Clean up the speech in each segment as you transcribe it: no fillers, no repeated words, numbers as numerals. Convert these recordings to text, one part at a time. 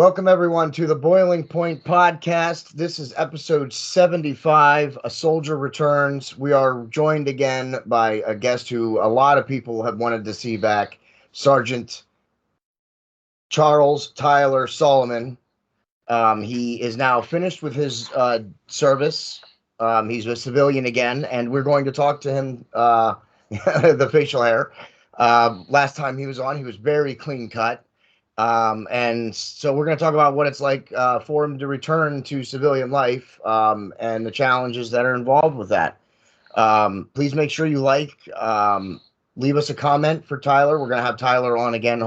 Welcome, everyone, to the Boiling Point Podcast. This is episode 75, A Soldier Returns. We are joined again by a guest who a lot of people have wanted to see back, Sergeant Charles Tyler Solomon. He is now finished with his service. He's a civilian again, and we're going to talk to him, the facial hair. Last time he was on, he was very clean cut. And so we're going to talk about what it's like for him to return to civilian life and the challenges that are involved with that. Please make sure you leave us a comment for Tyler. We're going to have Tyler on again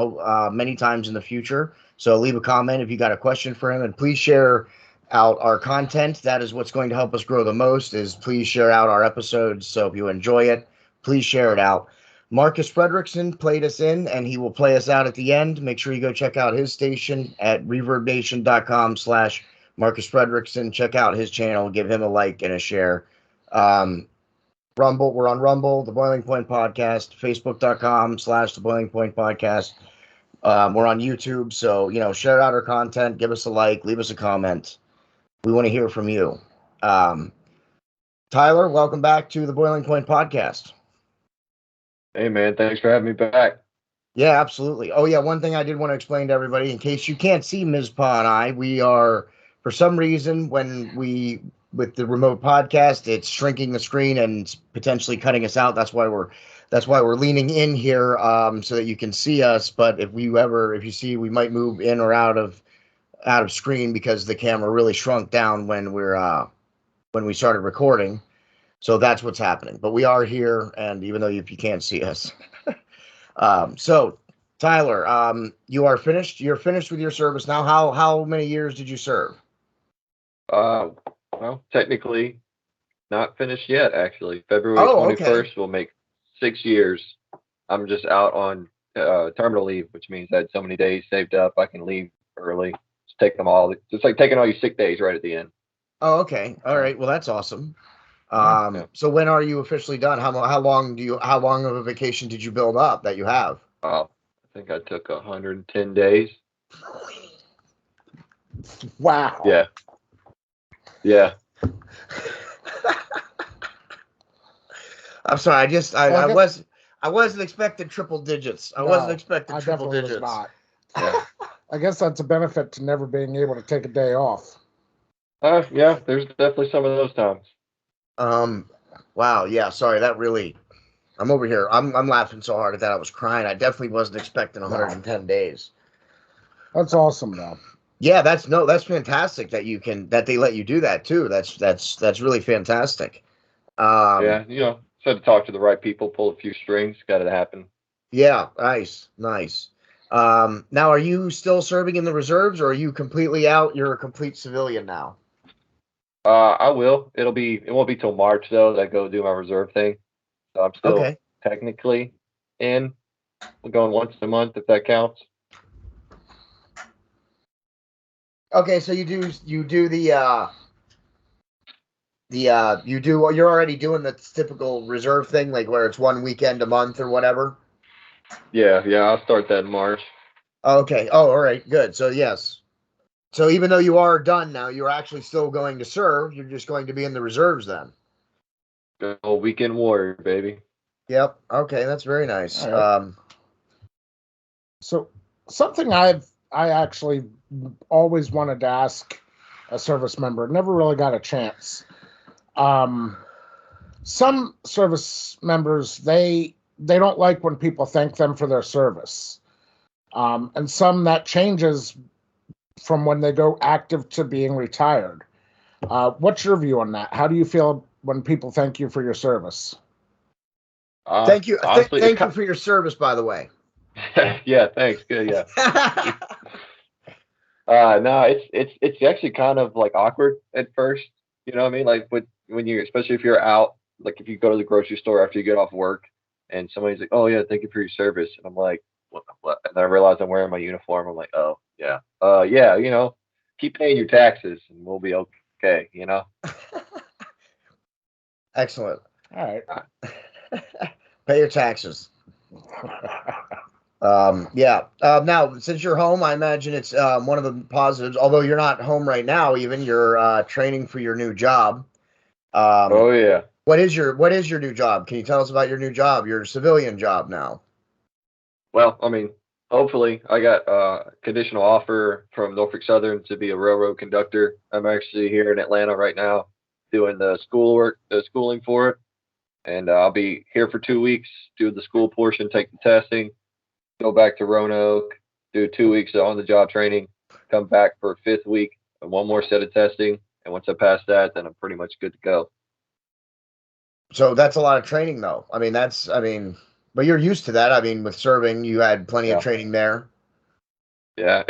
many times in the future. So leave a comment if you got a question for him, and please share out our content. That is what's going to help us grow the most, is please share out our episodes. So if you enjoy it, please share it out. Marcus Frederiksen played us in, and he will play us out at the end. Make sure you go check out his station at reverbnation.com/Marcus Frederiksen. Check out his channel, give him a like and a share. Rumble, we're on Rumble, the Boiling Point Podcast, Facebook.com/the Boiling Point Podcast. We're on YouTube, so, share out our content, give us a like, leave us a comment. We want to hear from you. Tyler, welcome back to the Boiling Point Podcast. Hey, man, thanks for having me back. Yeah, absolutely. Oh, yeah, one thing I did want to explain to everybody, in case you can't see Mizpah and I, we are, for some reason, with the remote podcast, it's shrinking the screen and potentially cutting us out. That's why we're leaning in here, so that you can see us. But if you see, we might move in or out of screen because the camera really shrunk down when we started recording. So that's what's happening. But we are here, and even though if you can't see us. So Tyler, you're finished with your service now. How many years did you serve? Well, technically not finished yet, actually. February 21st will make 6 years. I'm just out on terminal leave, which means I had so many days saved up I can leave early. Just take them all. It's like taking all your sick days right at the end. Oh, okay. All right. Well, that's awesome. So when are you officially done? How long of a vacation did you build up that you have? I think I took 110 days. Wow. Yeah. I'm sorry. I wasn't expecting triple digits. I wasn't expecting triple digits. Was not. Yeah. I guess that's a benefit to never being able to take a day off. Yeah, there's definitely some of those times. Wow. Yeah. Sorry. I'm over here. I'm laughing so hard at that. I was crying. I definitely wasn't expecting 110 days. That's awesome, though. Yeah. That's fantastic that they let you do that too. That's really fantastic. Yeah. Had to talk to the right people, pull a few strings. Got it to happen. Yeah. Nice. Now, are you still serving in the reserves, or are you completely out? You're a complete civilian now. I will. It won't be till March though that I go do my reserve thing. So I'm still technically in. I'm going once a month if that counts. Okay, so you're already doing the typical reserve thing, like where it's one weekend a month or whatever. Yeah, I'll start that in March. Okay. Oh, all right, good. So yes. So even though you are done now, you're actually still going to serve. You're just going to be in the reserves then. Good old weekend warrior, baby. Yep. Okay, that's very nice. Right. So something I actually always wanted to ask a service member, never really got a chance. Some service members, they don't like when people thank them for their service. And some that changes from when they go active to being retired. What's your view on that? How do you feel when people thank you for your service? Thank you. Honestly, thank you for your service, by the way. Yeah, thanks. Good, yeah. No, it's actually kind of like awkward at first. You know what I mean? Like when you, especially if you're out, like if you go to the grocery store after you get off work, and somebody's like, "Oh yeah, thank you for your service," and I'm like, "What?" And I realize I'm wearing my uniform. I'm like, "Oh yeah, yeah, keep paying your taxes, and we'll be okay." Excellent. All right. Pay your taxes. Yeah. Now, since you're home, I imagine it's one of the positives. Although you're not home right now, even you're training for your new job. Oh yeah. What is your new job? Can you tell us about your new job? Your civilian job now. Well, I mean, hopefully, I got a conditional offer from Norfolk Southern to be a railroad conductor. I'm actually here in Atlanta right now doing the schooling for it, and I'll be here for 2 weeks, do the school portion, take the testing, go back to Roanoke, do 2 weeks on the job training, come back for a fifth week, and one more set of testing, and once I pass that, then I'm pretty much good to go. So that's a lot of training, though. But you're used to that. I mean, with serving, you had plenty of Yeah. training there. Yeah,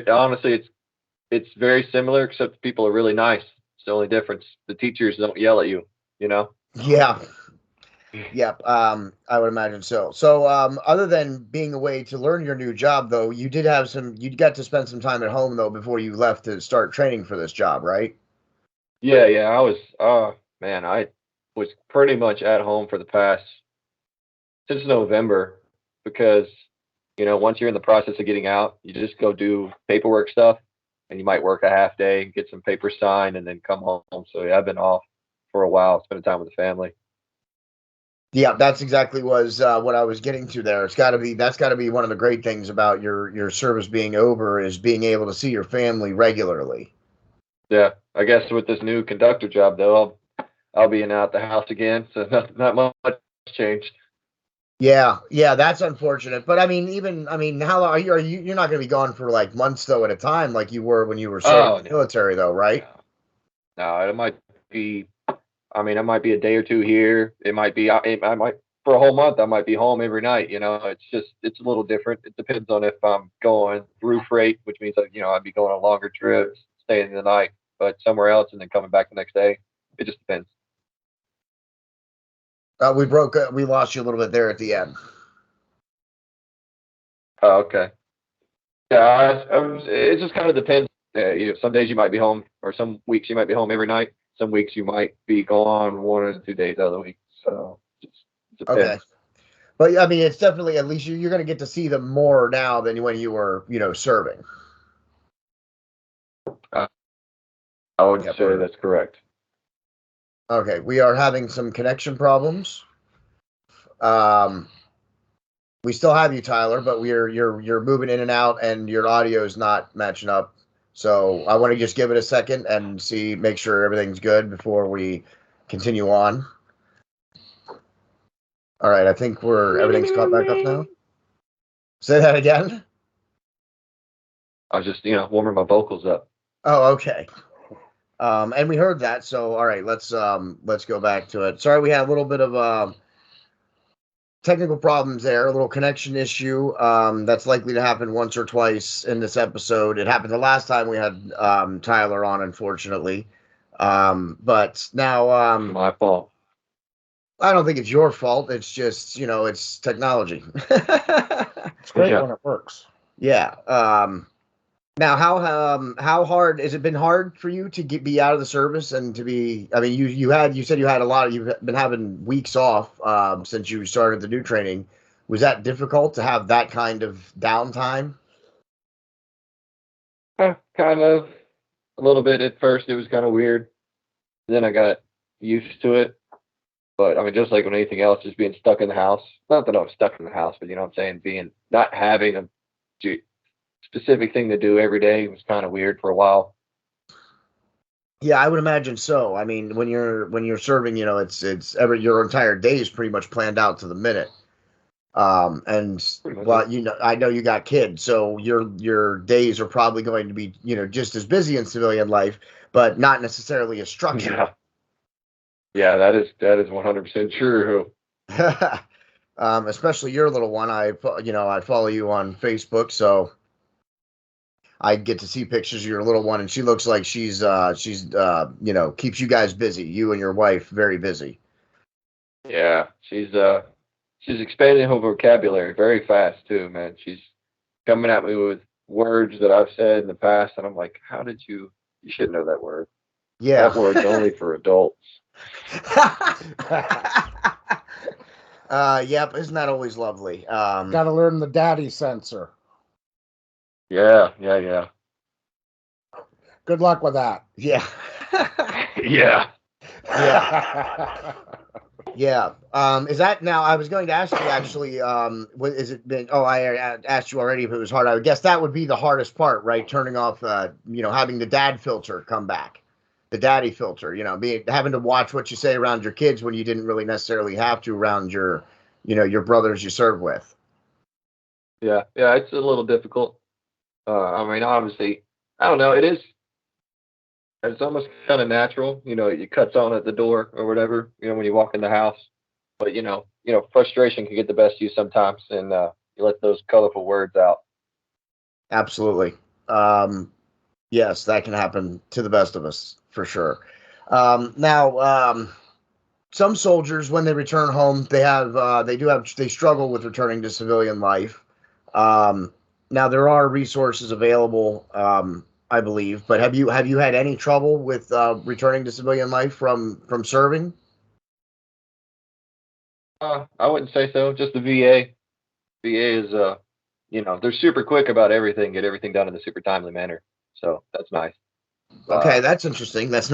honestly it's very similar, except the people are really nice. It's the only difference. The teachers don't yell at you, you know? Yeah. Yep. I would imagine so. So, other than being away to learn your new job, though, you got to spend some time at home, though, before you left to start training for this job, right? Yeah, yeah. I was pretty much at home for the past since November because, once you're in the process of getting out, you just go do paperwork stuff and you might work a half day, get some papers signed, and then come home. So yeah, I've been off for a while, spending time with the family. Yeah, that's exactly what I was getting to there. That's got to be one of the great things about your service being over is being able to see your family regularly. Yeah, I guess with this new conductor job though, I'll be in and out the house again, so not much changed. Yeah, yeah, that's unfortunate. But how long you're not going to be gone for like months though at a time like you were when you were serving Oh in the no, military though, right? no, it might be. I mean, it might be a day or two here. It might be. I might for a whole month. I might be home every night. It's a little different. It depends on if I'm going through freight, which means that I'd be going on longer trips, staying the night, but somewhere else, and then coming back the next day. It just depends. We lost you a little bit there at the end. Oh, okay. Yeah, it just kind of depends. Some days you might be home, or some weeks you might be home every night. Some weeks you might be gone 1 or 2 days out of the week. So just Okay. depends. But I mean, it's definitely at least you're going to get to see them more now than when you were, serving. Uh, I would Yep. say that's correct. Okay, we are having some connection problems. Um, we still have you, Tyler, but you're moving in and out, and your audio is not matching up. So I want to just give it a second and make sure everything's good before we continue on. All right, I think everything's caught back up now. Say that again. I was just warming my vocals up. Oh, okay. And we heard that, so all right, let's go back to it. Sorry, we had a little bit of technical problems there, a little connection issue. That's likely to happen once or twice in this episode. It happened the last time we had Tyler on, unfortunately. But now My fault. I don't think it's your fault. It's just, it's technology. It's great Yeah. when it works. Yeah. Now, how hard has it been hard for you to be out of the service and to be? I mean, you said you've been having weeks off since you started the new training. Was that difficult to have that kind of downtime? Kind of a little bit at first. It was kind of weird. Then I got used to it. But I mean, just like with anything else, just being stuck in the house. Not that I was stuck in the house, but you know what I'm saying, not having a specific thing to do every day was kind of weird for a while. Yeah, I would imagine so. I mean, when you're serving, your entire day is pretty much planned out to the minute. And Pretty much. well, I know you got kids, so your days are probably going to be, just as busy in civilian life, but not necessarily as structured. Yeah. Yeah, that is 100% true. Especially your little one. I follow you on Facebook, so I get to see pictures of your little one, and she looks like she's keeps you guys busy, you and your wife, very busy. Yeah, she's expanding her vocabulary very fast too, man. She's coming at me with words that I've said in the past, and I'm like, how did you should know that word. Yeah. That word's only for adults. Yep, isn't that always lovely? Got to learn the daddy sensor. Yeah, yeah, yeah. Good luck with that. Yeah. Yeah. Yeah. Yeah. Is that now? I was going to ask you actually. What is it been? Oh, I asked you already if it was hard. I would guess that would be the hardest part, right? Turning off, having the dad filter come back, the daddy filter. Having to watch what you say around your kids when you didn't really necessarily have to around your brothers you serve with. Yeah, yeah, it's a little difficult. I mean, obviously, I don't know. It is. It's almost kind of natural. You cut on at the door or whatever. When you walk in the house. But frustration can get the best of you sometimes, and you let those colorful words out. Absolutely. Yes, that can happen to the best of us for sure. Now, some soldiers, when they return home, they struggle with returning to civilian life. Now there are resources available, I believe, but have you had any trouble with returning to civilian life from serving? I wouldn't say so. Just the VA. VA is they're super quick about everything. Get everything done in a super timely manner. So that's nice. Okay, that's interesting. That's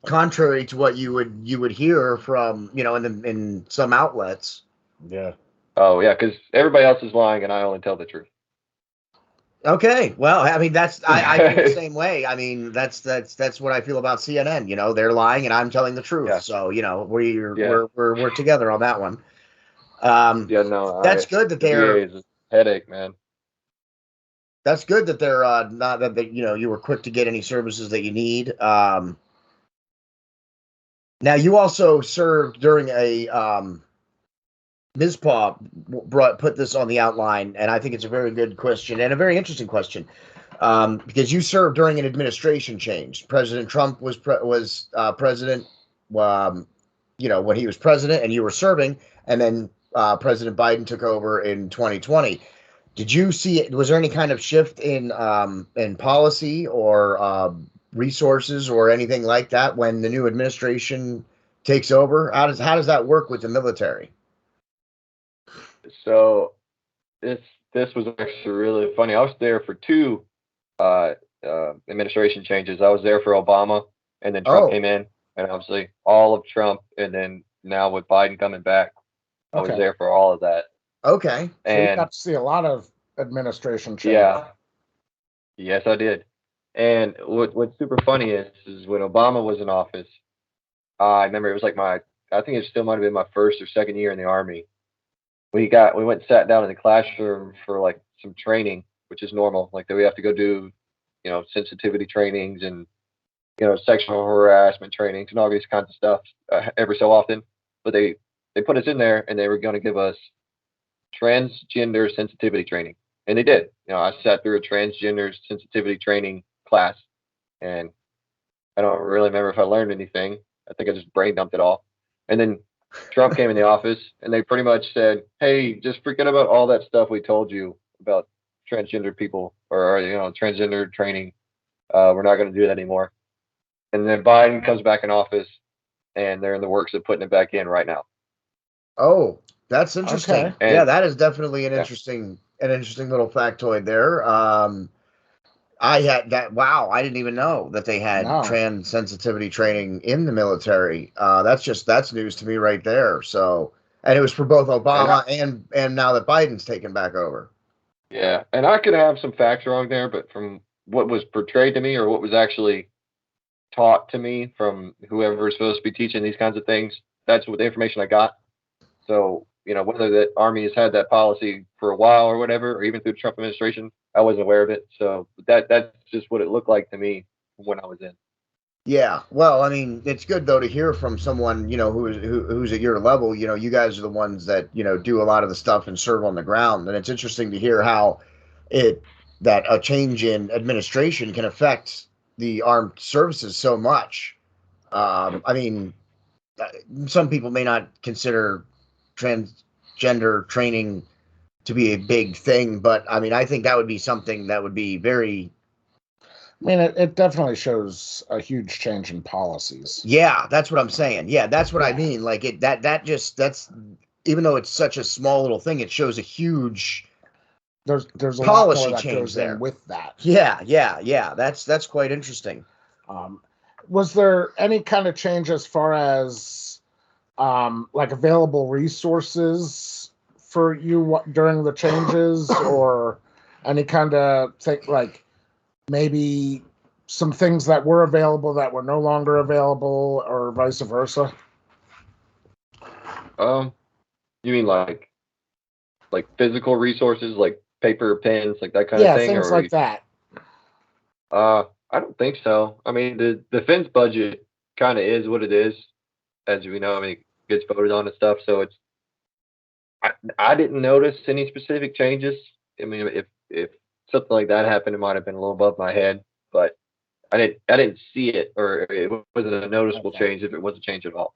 contrary to what you would hear from in some outlets. Yeah. Oh yeah, because everybody else is lying, and I only tell the truth. Okay, well, I mean I feel the same way. I mean that's what I feel about CNN. They're lying and I'm telling the truth. Yeah. So we're together on that one. Yeah, no, That's good that the they're. VA is a headache, man. That's good that they're not that they, you were quick to get any services that you need. Now you also served during a Mizpah put this on the outline, and I think it's a very good question and a very interesting question, because you served during an administration change. President Trump was president, when he was president, and you were serving, and then President Biden took over in 2020. Did you see it? Was there any kind of shift in policy or resources or anything like that when the new administration takes over? How does that work with the military? So this was actually really funny. I was there for two uh, administration changes. I was there for Obama, and then Trump Oh, came in, and obviously all of Trump, and then now with Biden coming back, I was Okay. there for all of that. okay. So you And got to see a lot of administration change. yeah, yes, I did. And what's super funny is when Obama was in office, I remember it was like I think it still might have been my first or second year in the army. We went and sat down in the classroom for like some training, which is normal. Like that we have to go do, sensitivity trainings and sexual harassment trainings and all these kinds of stuff every so often. But they put us in there and they were going to give us transgender sensitivity training, and they did. I sat through a transgender sensitivity training class, and I don't really remember if I learned anything. I think I just brain dumped it all. And then Trump came in the office and they pretty much said, "Hey, just forget about all that stuff we told you about transgender people or transgender training. We're not going to do that anymore." And then Biden comes back in office and they're in the works of putting it back in right now. Oh, that's interesting. Okay. Yeah, And that is definitely an yeah, interesting little factoid there. I had that. Wow, I didn't even know that they had No. trans sensitivity training in the military. That's news to me right there. So, and it was for both and I, Obama and now that Biden's taken back over. yeah, and I could have some facts wrong there, but from what was portrayed to me or what was actually taught to me from whoever is supposed to be teaching these kinds of things, that's what the information I got. So, whether the Army has had that policy for a while or whatever, or even through the Trump administration, I wasn't aware of it. So that's just what it looked like to me when I was in. Yeah, well, I mean, it's good though to hear from someone who's at your level. You guys are the ones that do a lot of the stuff and serve on the ground, and it's interesting to hear how it that a change in administration can affect the armed services so much. I mean, uh, some people may not consider transgender training to be a big thing, but I mean, I think that would be something that would be very. I mean, it definitely shows a huge change in policies. Yeah, that's what I'm saying. Yeah, that's what I mean. Like that's even though it's such a small little thing, it shows a huge There's a lot policy more that change goes there in with that. Yeah. That's quite interesting. Was there any kind of change as far as like available resources for you during the changes, or any kind of thing, like maybe some things that were available that were no longer available, or vice versa? You mean like physical resources, like paper, pens, like that kind of Yeah, thing, things or like that. I don't think so. I mean, the defense budget kind of is what it is, as we know. I mean, it gets voted on and stuff, so it's. I didn't notice any specific changes. I mean, if something like that happened, it might have been a little above my head, but I didn't see it, or it wasn't a noticeable Okay. change if it was a change at all.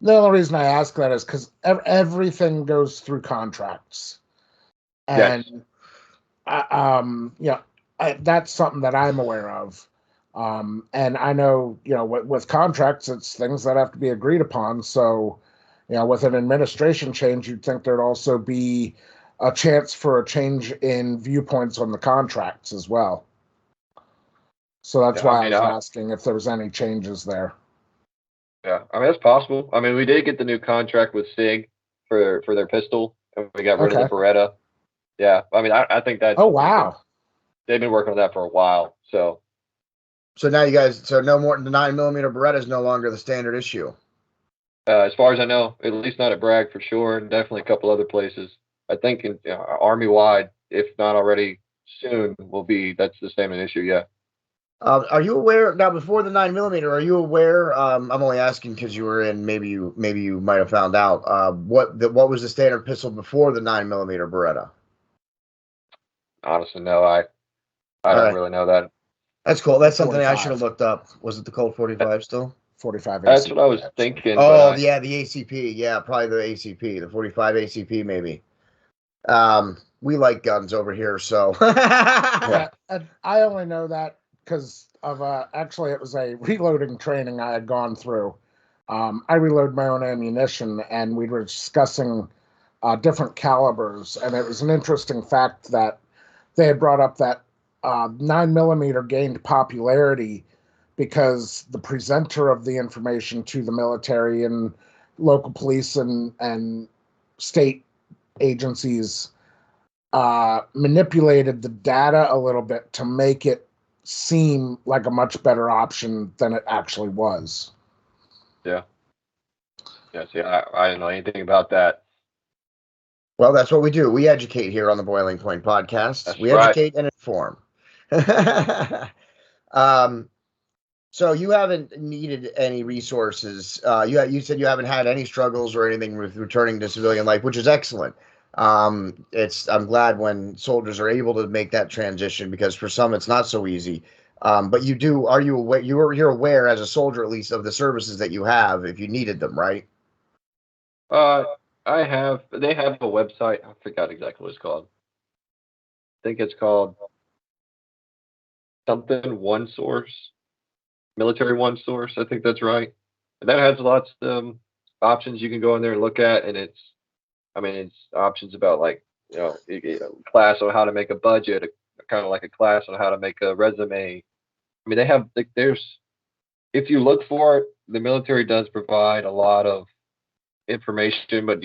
The only reason I ask that is because everything goes through contracts, Yes. and that's something that I'm aware of. And I know, with contracts, it's things that have to be agreed upon. So, with an administration change, you'd think there'd also be a chance for a change in viewpoints on the contracts as well. So that's Yeah, I why I mean, was asking if there was any changes there. yeah, I mean that's possible. I mean, we did get the new contract with SIG for their pistol, and we got rid of Okay. the Beretta. Yeah, I mean, I think that. Oh, wow. They've been working on that for a while, so. So now you guys, so no more, the 9mm Beretta is no longer the standard issue. As far as I know, at least not at Bragg for sure, and definitely a couple other places. I think in Army wide, if not already soon, that's the same an issue. Yeah. Are you aware now? Before the 9mm, are you aware? I'm only asking because you were in. Maybe you might have found out. What was the standard pistol before the 9mm Beretta? Honestly, no, I don't really know that. That's cool. That's something I 45. should have looked up. Was it the Colt 45 still? 45 That's ACP, what I was actually. thinking. Oh, But the ACP. Yeah, probably the ACP, the 45 ACP, maybe. We like guns over here, so. Yeah, and I only know that because of actually it was a reloading training I had gone through. I reload my own ammunition, and we were discussing different calibers, and it was an interesting fact that they had brought up that 9mm gained popularity because the presenter of the information to the military and local police and state agencies manipulated the data a little bit to make it seem like a much better option than it actually was. yeah. See, I didn't know anything about that. Well, that's what we do. We educate here on the Boiling Point Podcast. That's We right. educate and inform. So you haven't needed any resources. You said you haven't had any struggles or anything with returning to civilian life, which is excellent. I'm glad when soldiers are able to make that transition, because for some it's not so easy. But you do. Are you aware? You're aware as a soldier, at least, of the services that you have if you needed them, right? They have a website. I forgot exactly what it's called. I think it's called something One Source, Military One Source. I think that's right. And that has lots of options you can go in there and look at, and it's options about like class on how to make a budget, kind of like a class on how to make a resume. I mean, they have if you look for it, the military does provide a lot of information, but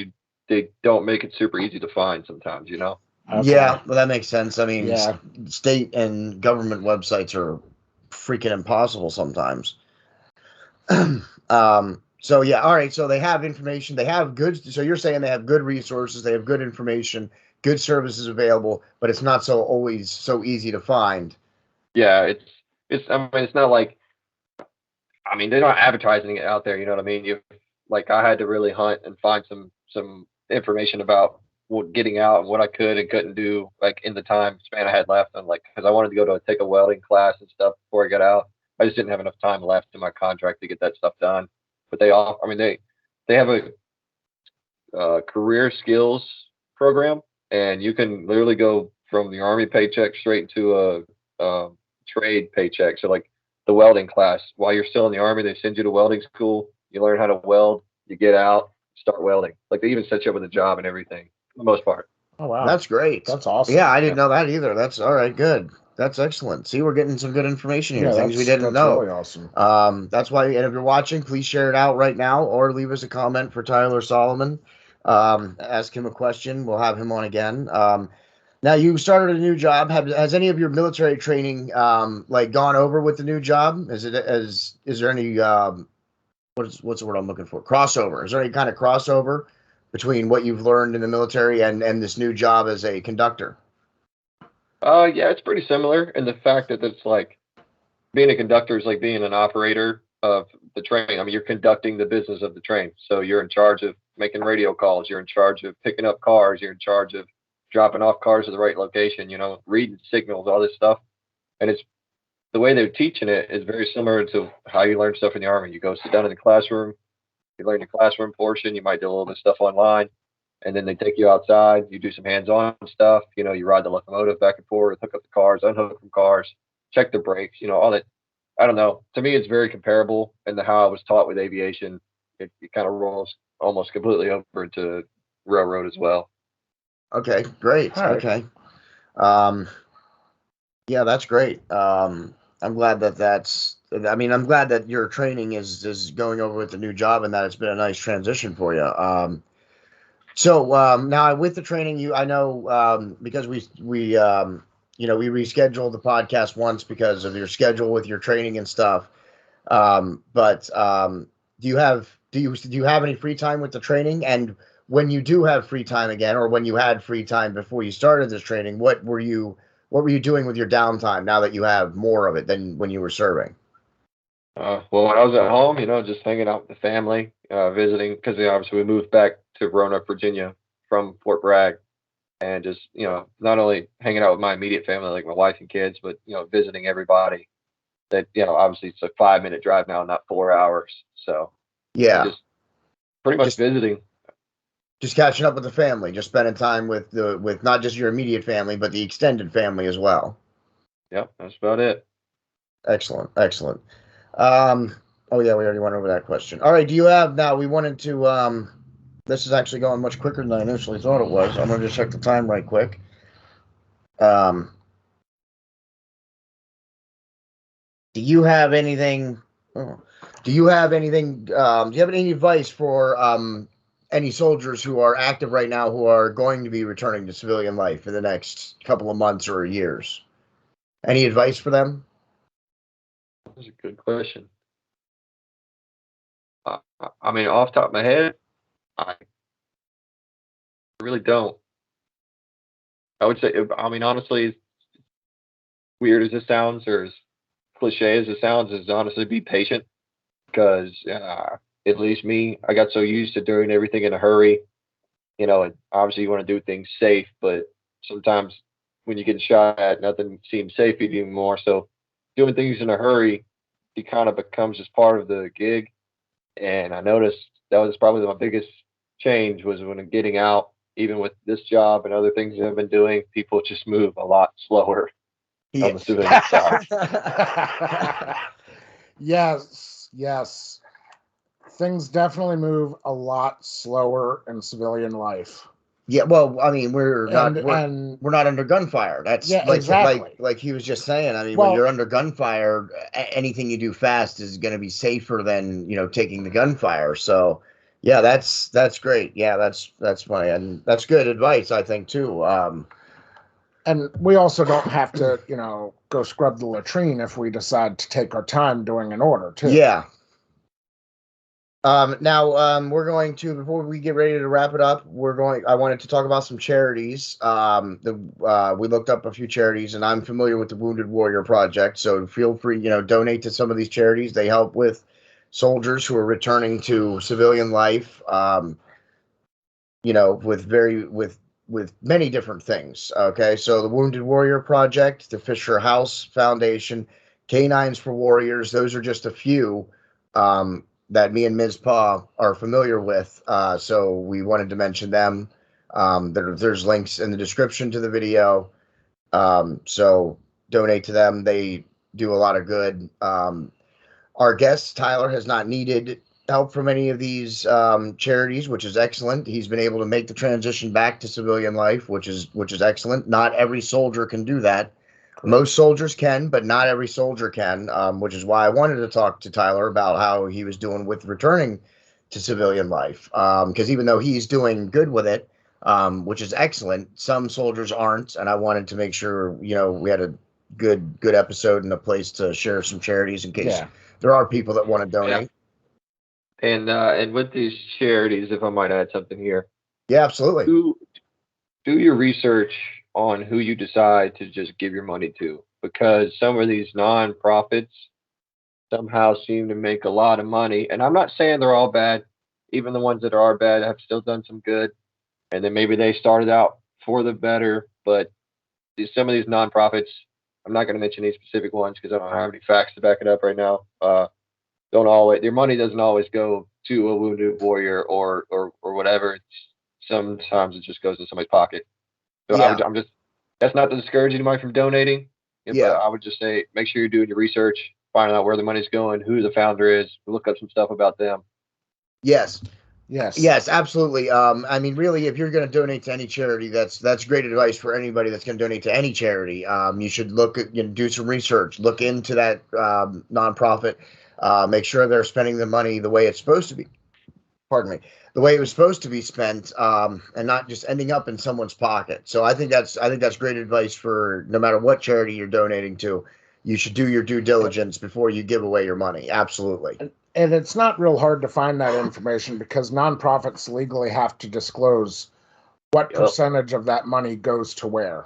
they don't make it super easy to find sometimes. Okay. Yeah, well, that makes sense. I mean, Yeah. state and government websites are freaking impossible sometimes. So yeah, all right. So they have information. They have good. So you're saying they have good resources. They have good information, good services available, but it's not always so easy to find. Yeah, it's. I mean, it's not like. I mean, they're not advertising it out there. You know what I mean? I had to really hunt and find some information about getting out and what I could and couldn't do, like in the time span I had left. And because I wanted to go to take a welding class and stuff before I got out, I just didn't have enough time left in my contract to get that stuff done. But they have a career skills program, and you can literally go from the Army paycheck straight into a trade paycheck. So like the welding class, while you're still in the Army, they send you to welding school. You learn how to weld. You get out, start welding. Like they even set you up with a job and everything for the most part. Oh wow, That's great. that's awesome. Yeah, I didn't know that either. That's all right. Good. That's excellent. See, we're getting some good information here. Yeah, Things we that's didn't know. really awesome. That's why, and if you're watching, please share it out right now or leave us a comment for Tyler Solomon. Ask him a question. We'll have him on again. Now you started a new job. Has any of your military training like gone over with the new job? Is there any what's the word I'm looking for? Crossover. Is there any kind of crossover between what you've learned in the military and this new job as a conductor? Yeah, it's pretty similar in the fact that it's like being a conductor is like being an operator of the train. I mean, you're conducting the business of the train. So you're in charge of making radio calls. You're in charge of picking up cars. You're in charge of dropping off cars at the right location, reading signals, all this stuff. And it's the way they're teaching it is very similar to how you learn stuff in the Army. You go sit down in the classroom, you learn the classroom portion, you might do a little bit of stuff online, and then they take you outside, you do some hands-on stuff, you ride the locomotive back and forth, hook up the cars, unhook from cars, check the brakes, all that. I don't know. To me, it's very comparable in how I was taught with aviation. It kind of rolls almost completely over into railroad as well. Okay, great. All right. Okay. Yeah, that's great. I'm glad I'm glad that your training is going over with the new job and that it's been a nice transition for you. So now with the training, I know because we rescheduled the podcast once because of your schedule with your training and stuff. But do you have any free time with the training? And when you do have free time again, or when you had free time before you started this training, what were you doing with your downtime now that you have more of it than when you were serving? Well, when I was at home, just hanging out with the family, visiting, because obviously we moved back to Roanoke, Virginia from Fort Bragg, and just, not only hanging out with my immediate family, like my wife and kids, but, visiting everybody that, obviously it's a 5-minute drive now, not 4 hours. So yeah, just pretty much visiting. Just catching up with the family, just spending time with not just your immediate family, but the extended family as well. Yep, that's about it. Excellent. Oh yeah, we already went over that question. All right, do you have now? We wanted to. This is actually going much quicker than I initially thought it was. I'm going to just check the time right quick. Do you have anything? Do you have anything? Do you have any advice for any soldiers who are active right now who are going to be returning to civilian life in the next couple of months or years? Any advice for them? That's a good question. I mean, off the top of my head, I really don't. I would say, honestly, as weird as it sounds, or as cliche as it sounds, is honestly be patient. Because at least me, I got so used to doing everything in a hurry. And obviously you want to do things safe, but sometimes when you get shot at, nothing seems safe anymore. So doing things in a hurry, it kind of becomes just part of the gig. And I noticed that was probably my biggest change was when I'm getting out, even with this job and other things that I've been doing, people just move a lot slower on the civilian side. Yes. Things definitely move a lot slower in civilian life. Yeah, well, I mean, we're not under gunfire. That's exactly. like he was just saying. I mean, when you're under gunfire, anything you do fast is going to be safer than taking the gunfire. So, yeah, that's great. Yeah, that's funny, and that's good advice, I think, too. And we also don't have to, go scrub the latrine if we decide to take our time doing an order, too. Yeah. Now, we're going to, before we get ready to wrap it up, I wanted to talk about some charities. We looked up a few charities, and I'm familiar with the Wounded Warrior Project, so feel free, donate to some of these charities. They help with soldiers who are returning to civilian life, with many different things. Okay, so the Wounded Warrior Project, the Fisher House Foundation, Canines for Warriors, those are just a few that me and Mizpah are familiar with. So we wanted to mention them. There's links in the description to the video. So donate to them. They do a lot of good. Our guest, Tyler, has not needed help from any of these charities, which is excellent. He's been able to make the transition back to civilian life, which is excellent. Not every soldier can do that. Most soldiers can, but not every soldier can, which is why I wanted to talk to Tyler about how he was doing with returning to civilian life. Because even though he's doing good with it, which is excellent, some soldiers aren't, and I wanted to make sure we had a good episode and a place to share some charities in case there are people that want to donate. And with these charities, if I might add something here. Yeah, absolutely. Do your research on who you decide to just give your money to, because some of these nonprofits somehow seem to make a lot of money. And I'm not saying they're all bad. Even the ones that are bad have still done some good. And then maybe they started out for the better. But some of these nonprofits, I'm not going to mention any specific ones because I don't have any facts to back it up right now. Their money doesn't always go to a wounded warrior or whatever. Sometimes it just goes to somebody's pocket. So that's not to discourage anybody from donating. Yeah. But I would just say, make sure you're doing your research, finding out where the money's going, who the founder is, look up some stuff about them. Yes, absolutely. I mean, really, if you're going to donate to any charity, that's great advice for anybody that's going to donate to any charity. You should do some research, look into that nonprofit, make sure they're spending the money the way it's supposed to be. Pardon me. The way it was supposed to be spent, and not just ending up in someone's pocket. So I think that's great advice for no matter what charity you're donating to. You should do your due diligence before you give away your money. Absolutely. And it's not real hard to find that information because nonprofits legally have to disclose what percentage of that money goes to where.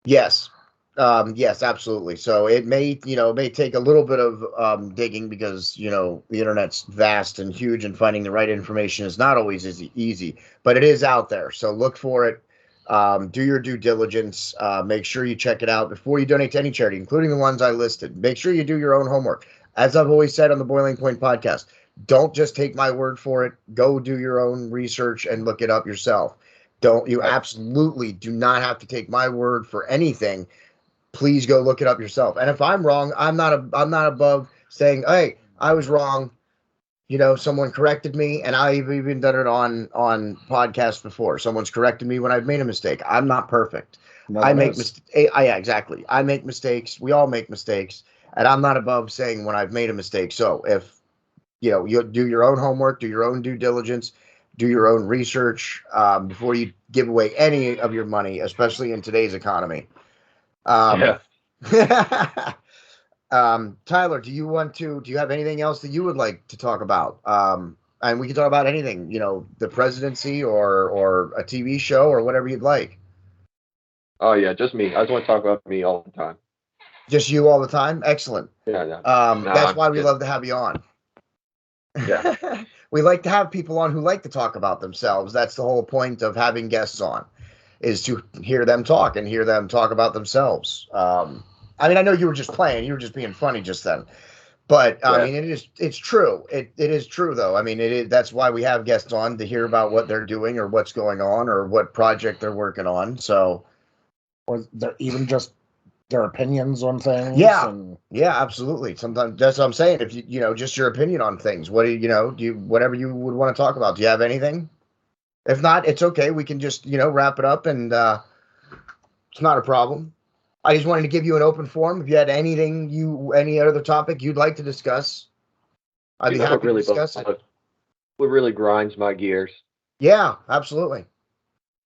Yes. Yes, absolutely. So it may take a little bit of digging because, the internet's vast and huge and finding the right information is not always easy, but it is out there. So look for it. Do your due diligence. Make sure you check it out before you donate to any charity, including the ones I listed. Make sure you do your own homework. As I've always said on the Boiling Point podcast, don't just take my word for it. Go do your own research and look it up yourself. Absolutely do not have to take my word for anything. Please go look it up yourself. And if I'm wrong, I'm not above saying, hey, I was wrong. Someone corrected me, and I've even done it on podcasts before. Someone's corrected me when I've made a mistake. I'm not perfect. I make mistakes. Yeah, exactly. I make mistakes. We all make mistakes, and I'm not above saying when I've made a mistake. So if you do your own homework, do your own due diligence, do your own research before you give away any of your money, especially in today's economy. Tyler, do you have anything else that you would like to talk about? And we can talk about anything, the presidency or a TV show or whatever you'd like. Oh yeah, just me. I just want to talk about me all the time. Just you all the time? Excellent. Yeah. That's why we love to have you on. Yeah. We like to have people on who like to talk about themselves. That's the whole point of having guests on, is to hear them talk and hear them talk about themselves. I mean, I know you were just playing, you were just being funny just then, but I mean, it's true. It is true though. I mean, that's why we have guests on, to hear about what they're doing or what's going on or what project they're working on. So, or they're even just their opinions on things. Yeah. Yeah, absolutely. Sometimes that's what I'm saying. If just your opinion on things, what do you whatever you would want to talk about. Do you have anything? If not, it's okay. We can just, wrap it up, and it's not a problem. I just wanted to give you an open forum. If you had any other topic you'd like to discuss, I'd be happy to discuss it. What really grinds my gears? Yeah, absolutely.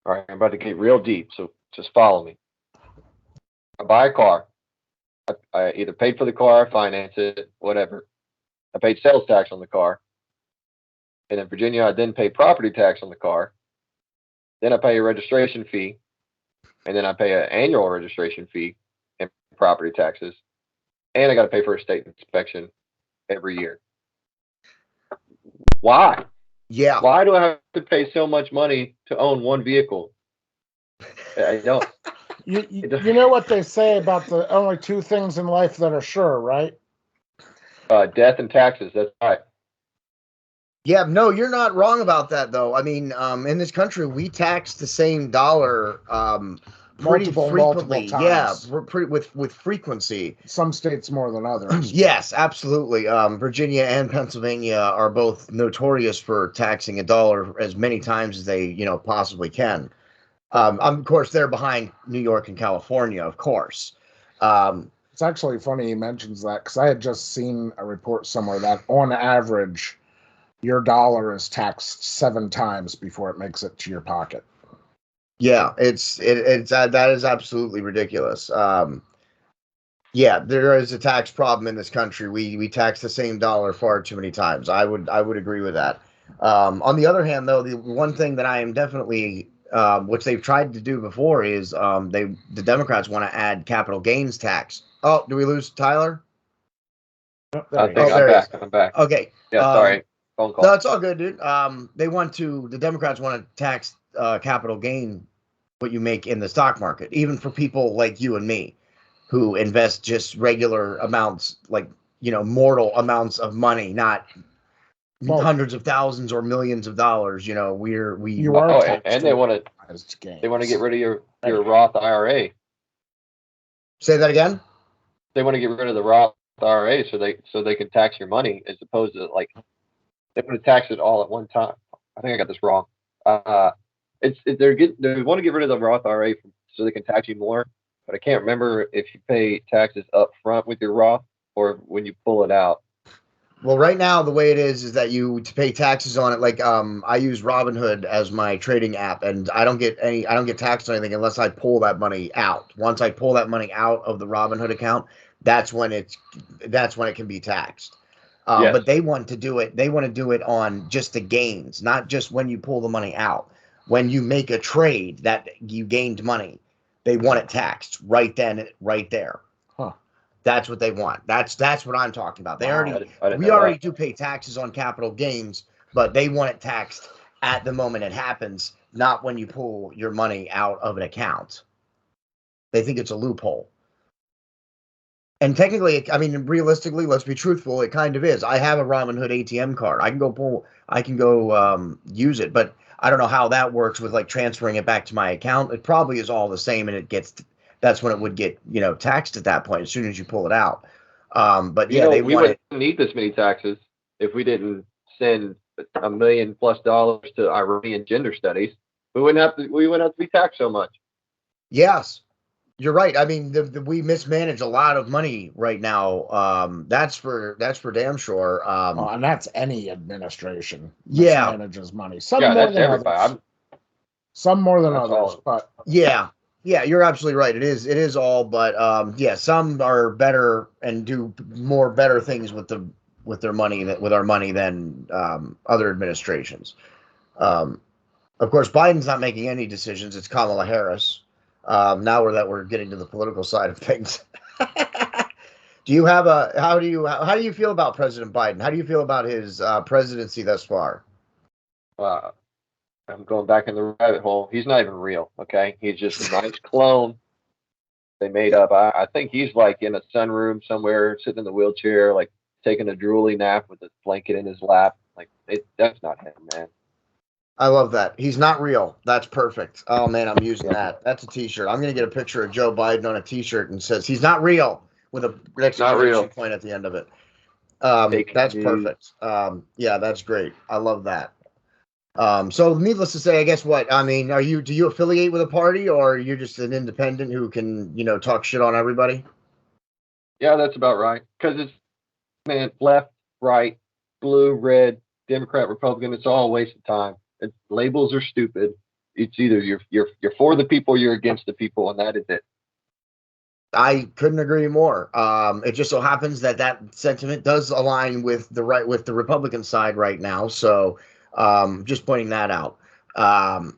All right, I'm about to get real deep, so just follow me. I buy a car. I either paid for the car, finance it, whatever. I paid sales tax on the car. And in Virginia, I then pay property tax on the car. Then I pay a registration fee. And then I pay an annual registration fee and property taxes. And I got to pay for a state inspection every year. Why? Yeah. Why do I have to pay so much money to own one vehicle? I don't. You know what they say about the only two things in life that are sure, right? Death and taxes. That's right. Yeah, no, you're not wrong about that, though. I mean, in this country, we tax the same dollar pretty multiple frequently. Yeah, times. with frequency. Some states more than others. Yes, absolutely. Virginia and Pennsylvania are both notorious for taxing a dollar as many times as they, possibly can. Of course, they're behind New York and California, of course. It's actually funny he mentions that, because I had just seen a report somewhere that on average, your dollar is taxed 7 times before it makes it to your pocket. Yeah, it's that is absolutely ridiculous. Yeah, there is a tax problem in this country. We tax the same dollar far too many times. I would agree with that. On the other hand, though, the one thing that I am definitely which they've tried to do before is the Democrats want to add capital gains tax. Oh, do we lose Tyler? I think I'm back. I'm back. Okay. Yeah, sorry. Phone call. No, it's all good, dude. The Democrats want to tax capital gain, what you make in the stock market, even for people like you and me, who invest just regular amounts, like, mortal amounts of money, not hundreds of thousands or millions of dollars. And they want to get rid of your Roth IRA. Say that again. They want to get rid of the Roth IRA so they can tax your money, as opposed to they want to tax it all at one time. I think I got this wrong. They want to get rid of the Roth IRA so they can tax you more, but I can't remember if you pay taxes up front with your Roth or when you pull it out. Well, right now the way it is that you pay taxes on it. Like I use Robinhood as my trading app, and I don't get taxed on anything unless I pull that money out. Once I pull that money out of the Robinhood account, that's when it can be taxed. Yes. But they want to do it. They want to do it on just the gains, not just when you pull the money out. When you make a trade that you gained money, they want it taxed right then, right there. Huh. That's what they want. That's what I'm talking about. We already do pay taxes on capital gains, but they want it taxed at the moment it happens, not when you pull your money out of an account. They think it's a loophole. And technically, I mean, realistically, let's be truthful, it kind of is. I have a Robinhood ATM card. I can go use it, but I don't know how that works with transferring it back to my account. It probably is all the same, and that's when it would get, taxed at that point as soon as you pull it out. But yeah, we wouldn't need this many taxes if we didn't send $1 million+ to Iranian gender studies. We wouldn't have to be taxed so much. Yes. You're right. I mean, we mismanage a lot of money right now. That's for damn sure. And that's any administration. Yeah, manages money. Some more than others. Some more than others. But yeah, you're absolutely right. It is all. But some are better and do more better things with our money than other administrations. Of course, Biden's not making any decisions. It's Kamala Harris. Now we're getting to the political side of things. How do you feel about President Biden? How do you feel about his presidency thus far? I'm going back in the rabbit hole. He's not even real. Okay. He's just a nice clone they made up. I think he's in a sunroom somewhere, sitting in the wheelchair, taking a drooly nap with a blanket in his lap. That's not him, man. I love that. He's not real. That's perfect. Oh man, I'm using that. That's a t-shirt. I'm going to get a picture of Joe Biden on a t-shirt and says he's not real with a exclamation point at the end of it. That's perfect. Yeah, that's great. I love that. So needless to say, I guess do you affiliate with a party, or are you just an independent who can, talk shit on everybody? Yeah, that's about right. Because it's left, right, blue, red, Democrat, Republican, it's all a waste of time. Labels are stupid. It's either you're for the people, you're against the people, and that is it. I couldn't agree more. It just so happens that sentiment does align with the Republican side right now. So, just pointing that out. I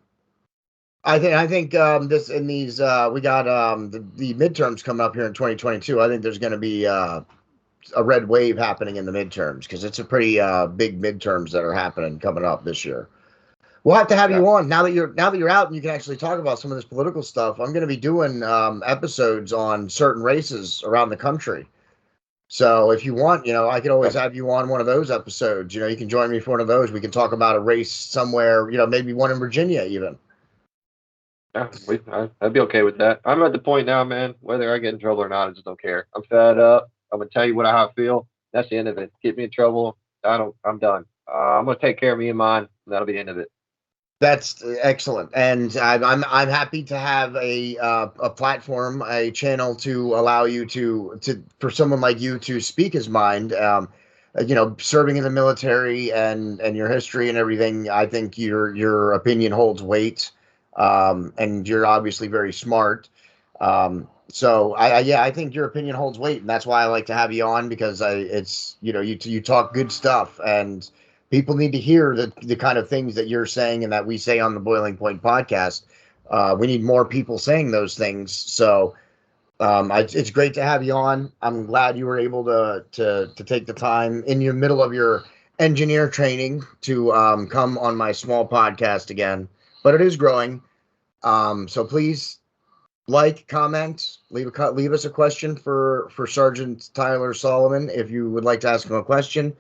think this in these we got the midterms coming up here in 2022. I think there's going to be a red wave happening in the midterms because it's a pretty big midterms that are happening coming up this year. We'll have to have you on now that you're out and you can actually talk about some of this political stuff. I'm going to be doing episodes on certain races around the country. So if you want, I could always have you on one of those episodes. You can join me for one of those. We can talk about a race somewhere, maybe one in Virginia even. Yeah, I'd be okay with that. I'm at the point now, man. Whether I get in trouble or not, I just don't care. I'm fed up. I'm gonna tell you how I feel. That's the end of it. Get me in trouble. I'm done. I'm gonna take care of me and mine. And that'll be the end of it. That's excellent, and I'm happy to have a platform, a channel to allow you to for someone like you to speak his mind. Serving in the military and your history and everything. I think your opinion holds weight, and you're obviously very smart. So I think your opinion holds weight, and that's why I like to have you on, because you talk good stuff, and people need to hear the kind of things that you're saying and that we say on the Boiling Point podcast. We need more people saying those things. So it's great to have you on. I'm glad you were able to take the time in your middle of your engineer training to come on my small podcast again. But it is growing. So please comment, leave us a question for Sergeant Tyler Solomon. If you would like to ask him a question,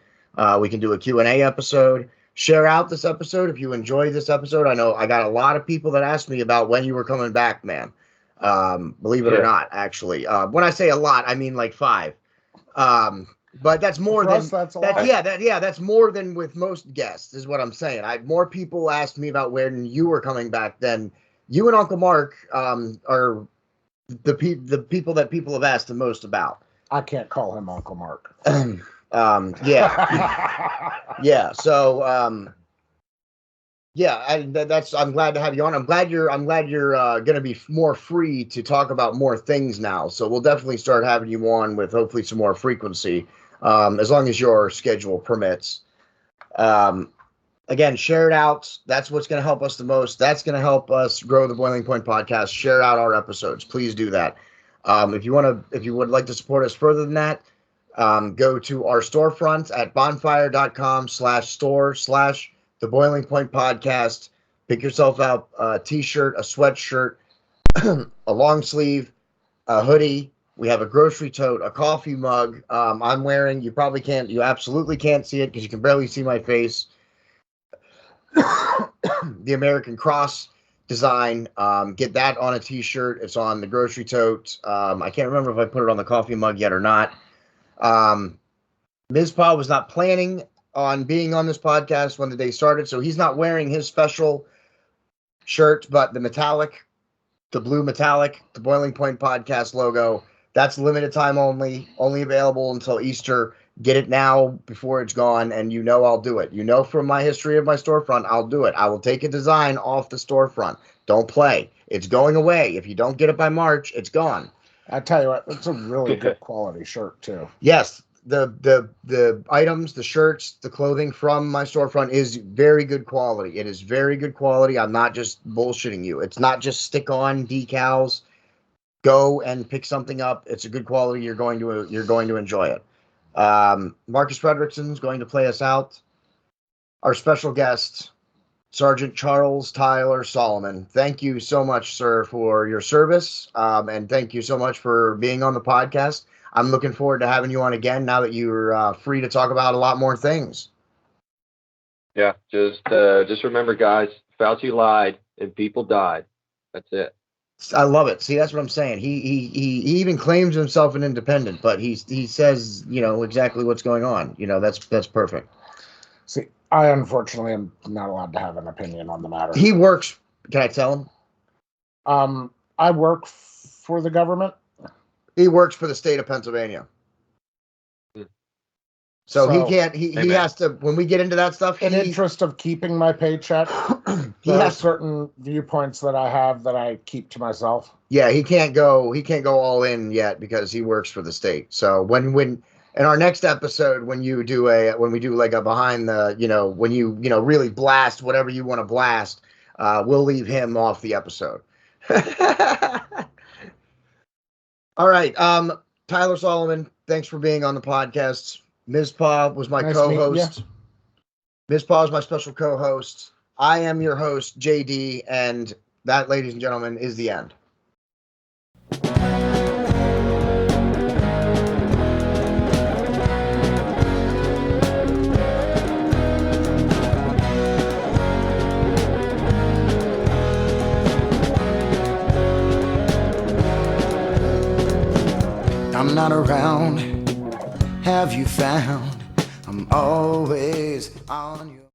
we can do a Q&A episode. Share out this episode if you enjoyed this episode. I know I got a lot of people that asked me about when you were coming back, man. Believe it or not, actually. When I say a lot, I mean like 5. But that's more than that's a lot. That's more than with most guests, is what I'm saying. More people asked me about when you were coming back than you and Uncle Mark are the people that people have asked the most about. I can't call him Uncle Mark. Yeah. So, I'm glad to have you on. I'm glad you're going to be more free to talk about more things now. So we'll definitely start having you on with hopefully some more frequency, as long as your schedule permits. Again, share it out. That's what's going to help us the most. That's going to help us grow the Boiling Point podcast. Share out our episodes. Please do that. If you would like to support us further than that, go to our storefront at bonfire.com/store/The Boiling Point Podcast. Pick yourself out a t-shirt, a sweatshirt, a long sleeve, a hoodie. We have a grocery tote, a coffee mug. I'm wearing, you absolutely can't see it because you can barely see my face, the American Cross design. Get that on a t-shirt. It's on the grocery tote. I can't remember if I put it on the coffee mug yet or not. Mizpah was not planning on being on this podcast when the day started, so he's not wearing his special shirt, but the blue metallic, the Boiling Point Podcast logo, that's limited time only available until Easter. Get it now before it's gone, and I'll do it. From my history of my storefront, I'll do it. I will take a design off the storefront. Don't play. It's going away. If you don't get it by March, it's gone. I tell you what, it's a really good quality shirt too. Yes, the items, the shirts, the clothing from my storefront is very good quality. It is very good quality. I'm not just bullshitting you. It's not just stick on decals. Go and pick something up. It's a good quality. You're going to enjoy it. Marcus Frederiksen is going to play us out. Our special guest, Sergeant Charles Tyler Solomon. Thank you so much, sir, for your service, and thank you so much for being on the podcast. I'm looking forward to having you on again now that you're free to talk about a lot more things. Yeah, just remember, guys, Fauci lied and people died. That's it. I love it. See, that's what I'm saying. He even claims himself an independent, but he says, exactly what's going on. That's perfect. See, I unfortunately am not allowed to have an opinion on the matter. He works. Can I tell him? I work for the government. He works for the state of Pennsylvania. So he can't, he has to, when we get into that stuff, in interest of keeping my paycheck, there are certain viewpoints that I have that I keep to myself. Yeah, he can't go all in yet because he works for the state. So when in our next episode, when we do like a behind the, when you really blast whatever you want to blast, we'll leave him off the episode. All right. Tyler Solomon, thanks for being on the podcast. Mizpah was my co-host. Mizpah is my special co-host. I am your host, JD, and that, ladies and gentlemen, is the end. I'm not around, have you found? I'm always on you.